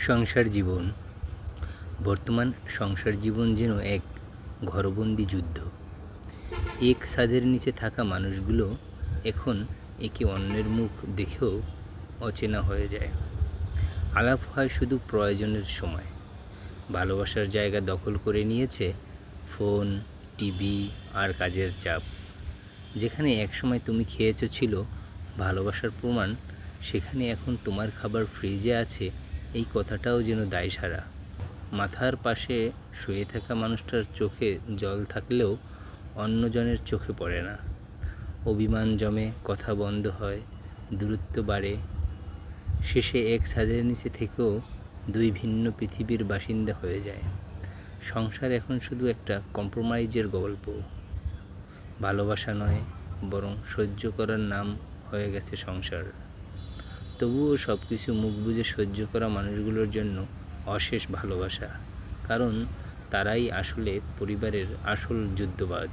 সংসার জীবন। বর্তমান সংসার জীবন যেন এক ঘরবন্দি যুদ্ধ। এক ছাদের নিচে থাকা মানুষগুলো এখন একে অন্যের মুখ দেখেও অচেনা হয়ে যায়। আলাপ হয় শুধু প্রয়োজনের সময়। ভালোবাসার জায়গা দখল করে নিয়েছে ফোন, টিভি আর কাজের চাপ। যেখানে একসময় তুমি খেয়েছো ছিল ভালোবাসার প্রমাণ, সেখানে এখন তোমার খাবার ফ্রিজে আছে এই কথাটাও যেন দায়সারা। মাথার পাশে শুয়ে থাকা মানুষটার চোখে জল থাকলেও অন্যজনের চোখে পড়ে না। অভিমান জমে, কথা বন্ধ হয়, দূরত্ব বাড়ে। শেষে এক ছাদের নিচে থেকেও দুই ভিন্ন পৃথিবীর বাসিন্দা হয়ে যায়। সংসার এখন শুধু একটা কম্প্রোমাইজের গল্প। ভালোবাসা নয়, বরং সহ্য করার নাম হয়ে গেছে সংসার। তবুও সব কিছু মুখ বুজে সহ্য করা মানুষগুলোর জন্য অশেষ ভালোবাসা, কারণ তারাই আসলে পরিবারের আসল যুদ্ধবাজ।